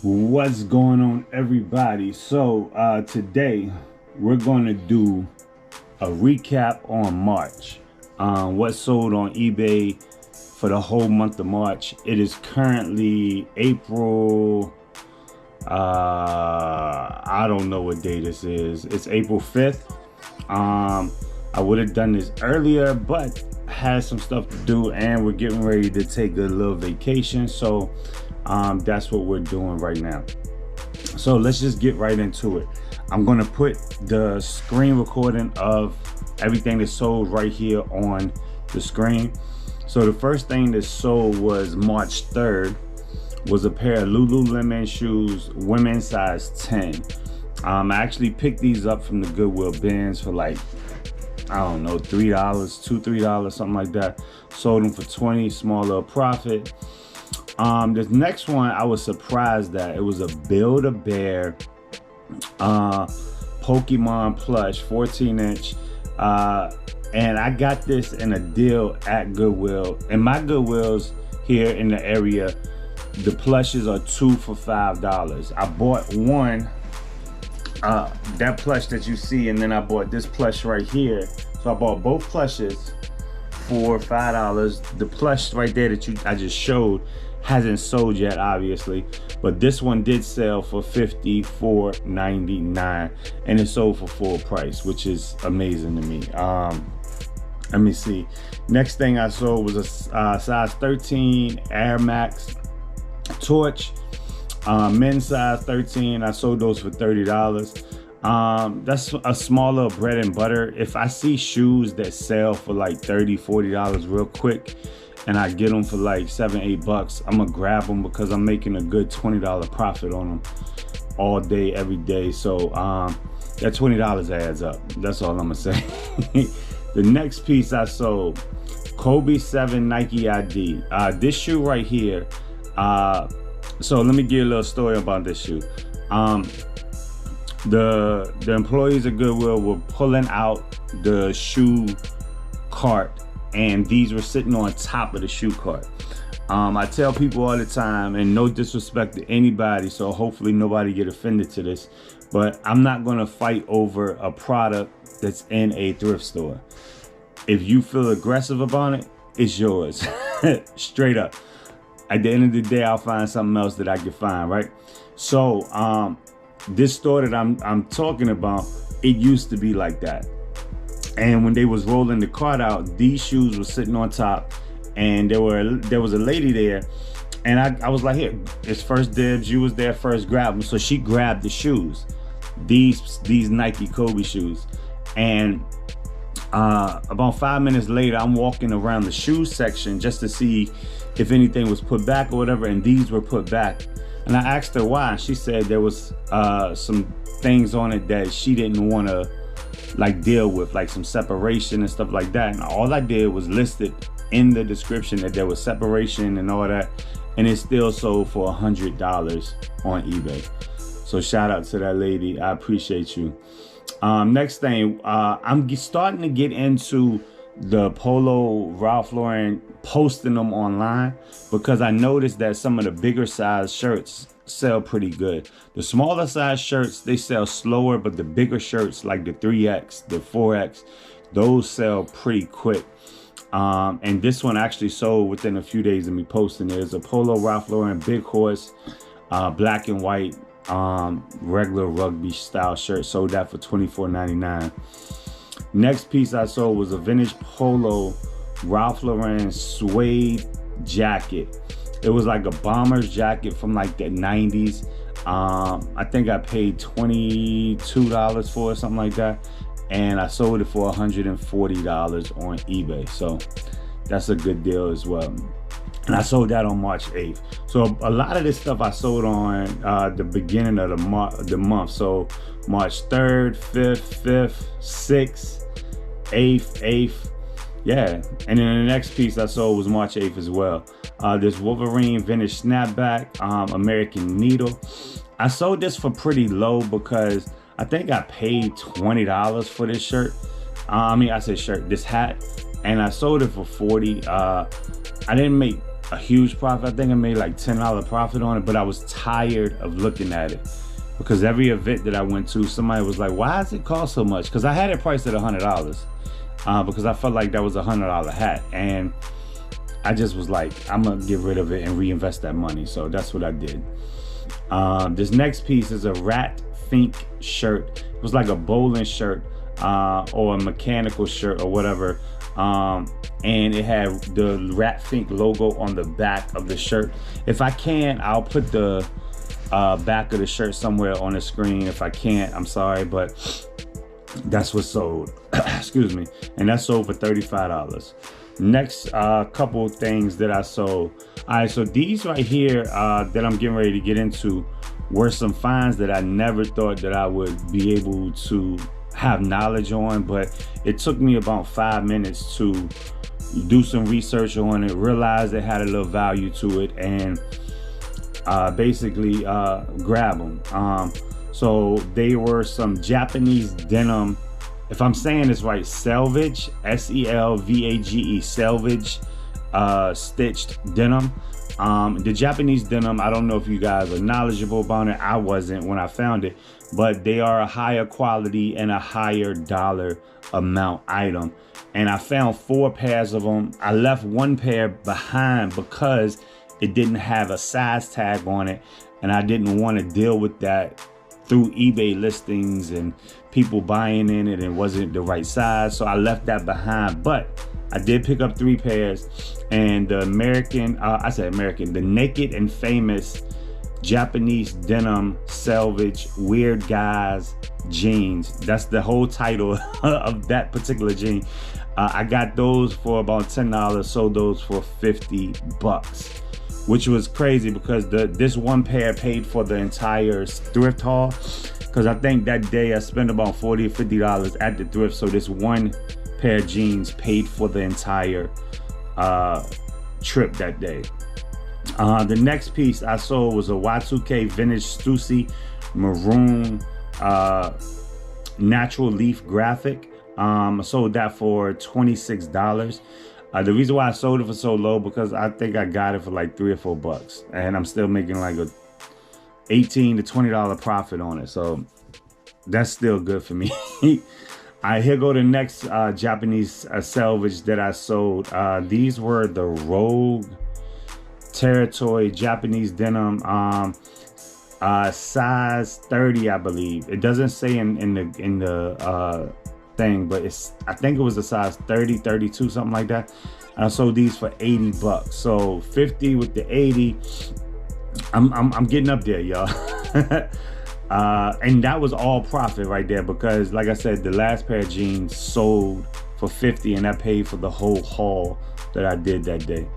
What's going on, everybody? So today we're going to do a recap on March, what sold on eBay for the whole month of March. It is currently April, I don't know what day this is. It's April 5th. I would have done this earlier, but had some stuff to do, and we're getting ready to take a little vacation, so that's what we're doing right now. So let's just get right into it. I'm gonna put the screen recording of everything that sold right here on the screen. So the first thing that sold was March 3rd was a pair of Lululemon shoes, women's size 10. I actually picked these up from the Goodwill bins for like, I don't know, $3, $2-3, something like that. Sold them for 20, small little profit. This next one I was surprised that it was a Build-A-Bear Pokemon plush, 14-inch, and I got this in a deal at Goodwill. And my Goodwills here in the area, the plushes are 2 for $5. I bought one, that plush that you see, and then I bought this plush right here. So I bought both plushes for $5. The plush right there that I just showed hasn't sold yet, obviously, but this one did sell for $54.99, and it sold for full price, which is amazing to me. Let me see. Next thing I sold was a size 13 Air Max Torch, men's size 13. I sold those for $30. That's a smaller bread and butter. If I see shoes that sell for like $30-40 real quick, and I get them for like $7-8, I'm gonna grab them because I'm making a good $20 profit on them all day, every day. So that $20 adds up. That's all I'm gonna say. The next piece I sold, Kobe 7 Nike ID. This shoe right here. So let me give you a little story about this shoe. The employees of Goodwill were pulling out the shoe cart, and these were sitting on top of the shoe cart. I tell people all the time, and no disrespect to anybody, so hopefully nobody get offended to this, but I'm not gonna fight over a product that's in a thrift store. If you feel aggressive about it, it's yours. Straight up. At the end of the day, I'll find something else that I can find, right? So this store that I'm talking about, it used to be like that. And when they was rolling the cart out, these shoes were sitting on top, and there was a lady there, and I was like, here, it's first dibs, you was there first, grab them. So she grabbed the shoes, these Nike Kobe shoes, and about 5 minutes later, I'm walking around the shoe section just to see if anything was put back or whatever, and these were put back. And I asked her why. She said there was some things on it that she didn't want to like deal with, like some separation and stuff like that. And all I did was listed in the description that there was separation and all that, and it still sold for $100 on eBay. So shout out to that lady, I appreciate you. Next thing, I'm starting to get into the Polo Ralph Lauren, posting them online, because I noticed that some of the bigger size shirts sell pretty good. The smaller size shirts, they sell slower, but the bigger shirts like the 3X, the 4X, those sell pretty quick. And this one actually sold within a few days of me posting it. It's a Polo Ralph Lauren Big Horse, black and white, regular rugby style shirt. Sold that for $24.99. Next piece I sold was a vintage Polo Ralph Lauren suede jacket. It was like a bomber's jacket from like the 90s. I think I paid $22 for it, something like that. And I sold it for $140 on eBay. So that's a good deal as well. And I sold that on March 8th. So a lot of this stuff I sold on the beginning of the month. So March 3rd, 5th, 6th, 8th. Yeah, and then the next piece I sold was March 8th as well. This Wolverine vintage snapback, American Needle. I sold this for pretty low because I think I paid $20 for this shirt. I said shirt, this hat, and I sold it for $40. I didn't make a huge profit. I think I made like $10 profit on it, but I was tired of looking at it because every event that I went to, somebody was like, why does it cost so much? Because I had it priced at $100 because I felt like that was a $100 hat. And I just was like, I'm gonna get rid of it and reinvest that money. So that's what I did. This next piece is a Rat Fink shirt. It was like a bowling shirt or a mechanical shirt or whatever. And it had the Rat Fink logo on the back of the shirt. If I can, I'll put the back of the shirt somewhere on the screen. If I can't, I'm sorry, but that's what sold. Excuse me. And that sold for $35. Next couple things that I sold. All right, so these right here that I'm getting ready to get into were some finds that I never thought that I would be able to have knowledge on, but it took me about 5 minutes to do some research on it, realize it had a little value to it, and basically grab them. So they were some Japanese denim, if I'm saying this right, selvage, S-E-L-V-A-G-E, selvage stitched denim. The Japanese denim, I don't know if you guys are knowledgeable about it. I wasn't when I found it, but they are a higher quality and a higher dollar amount item. And I found 4 pairs of them. I left 1 pair behind because it didn't have a size tag on it, and I didn't want to deal with that through eBay listings and people buying in it and wasn't the right size. So I left that behind, but I did pick up 3 pairs. And the the Naked and Famous Japanese denim selvage weird guys jeans. That's the whole title of that particular jean. I got those for about $10, sold those for $50, which was crazy because this 1 pair paid for the entire thrift haul. Because I think that day I spent about $40 or $50 at the thrift. So this 1 pair of jeans paid for the entire trip that day. The next piece I sold was a Y2K vintage Stussy maroon natural leaf graphic. I sold that for $26. The reason why I sold it for so low because I think I got it for like $3 or $4, and I'm still making like a $18 to $20 profit on it. So that's still good for me. All right, here go the next Japanese selvage that I sold. These were the Rogue Territory Japanese denim, size 30, I believe. It doesn't say in the thing, but I think it was a size 30, 32, something like that. I sold these for $80. So 50 with the 80. I'm getting up there, y'all. And that was all profit right there because, like I said, the last pair of jeans sold for $50, and that paid for the whole haul that I did that day.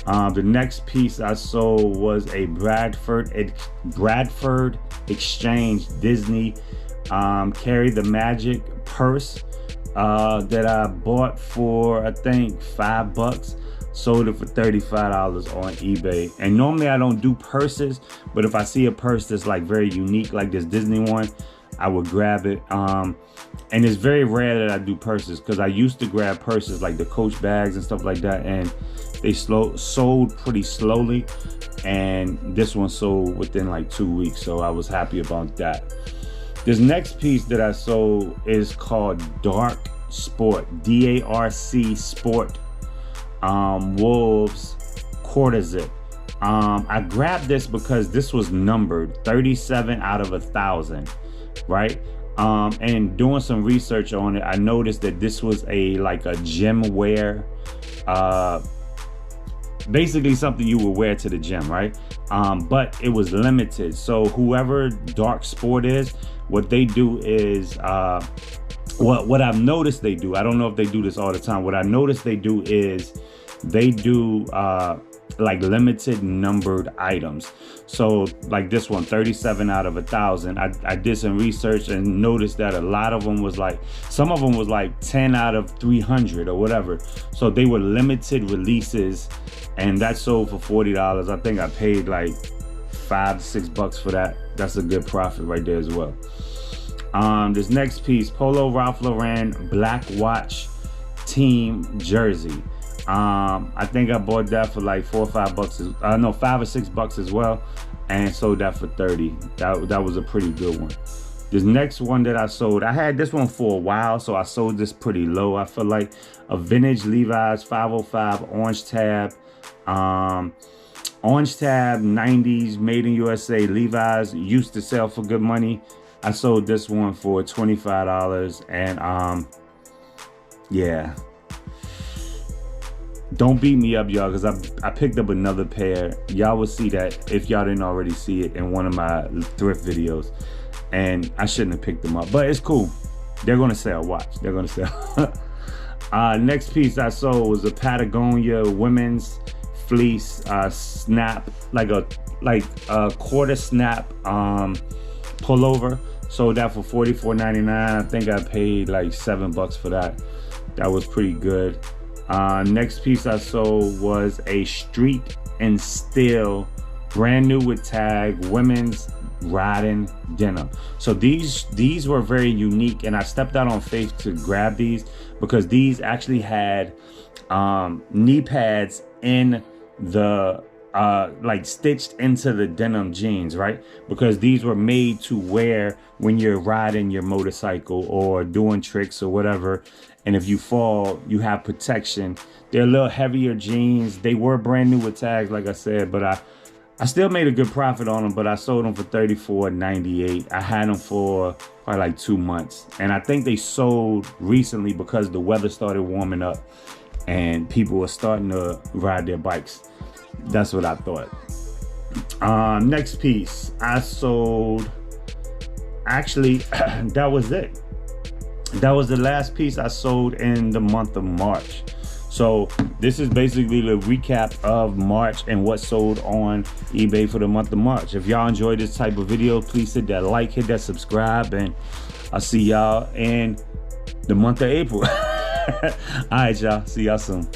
The next piece I sold was a Bradford Exchange Disney Carry the Magic purse that I bought for, I think, $5. Sold it for $35 on eBay. And normally I don't do purses, but if I see a purse that's like very unique, like this Disney one, I would grab it. And it's very rare that I do purses because I used to grab purses like the Coach bags and stuff like that, and they sold pretty slowly. And this one sold within like 2 weeks, so I was happy about that. This next piece that I sold is called Dark Sport, D-A-R-C Sport. Wolves quarter zip. I grabbed this because this was numbered 37 out of 1,000, right? And doing some research on it, I noticed that this was like a gym wear, basically something you would wear to the gym, right? But it was limited. So whoever Dark Sport is, what they do is what I've noticed they do, I don't know if they do this all the time. What I noticed they do is they do like limited numbered items. So like this one, 37 out of 1,000. I did some research and noticed that a lot of them was like, some of them was like 10 out of 300 or whatever. So they were limited releases, and that sold for $40. I think I paid like $5 to $6 for that. That's a good profit right there as well. This next piece, Polo Ralph Lauren Black Watch Team Jersey. I think I bought that for like $4 or $5. No, $5 or $6 as well, and sold that for 30. That was a pretty good one. This next one that I sold, I had this one for a while, so I sold this pretty low. I feel like a vintage Levi's 505 orange tab. Orange tab 90s, made in USA. Levi's used to sell for good money. I sold this one for $25, and yeah. Don't beat me up, y'all, because I picked up another pair. Y'all will see that if y'all didn't already see it in one of my thrift videos. And I shouldn't have picked them up, but it's cool. They're gonna sell, watch, they're gonna sell. Next piece I sold was a Patagonia women's fleece snap, like a quarter snap pullover. Sold that for $44.99. I think I paid like $7 for that. That was pretty good. Next piece I sold was a street and steel, brand new with tag, women's riding denim. So these were very unique, and I stepped out on faith to grab these because these actually had knee pads in the like stitched into the denim jeans, right? Because these were made to wear when you're riding your motorcycle or doing tricks or whatever, and if you fall, you have protection. They're a little heavier jeans. They were brand new with tags, like I said, but I still made a good profit on them, but I sold them for $34.98. I had them for probably like 2 months. And I think they sold recently because the weather started warming up and people were starting to ride their bikes. That's what I thought. Next piece I sold, actually, that was it. That was the last piece I sold in the month of March. So this is basically the recap of March and what sold on eBay for the month of March. If y'all enjoyed this type of video, please hit that like, hit that subscribe, and I'll see y'all in the month of April. All right, y'all. See y'all soon.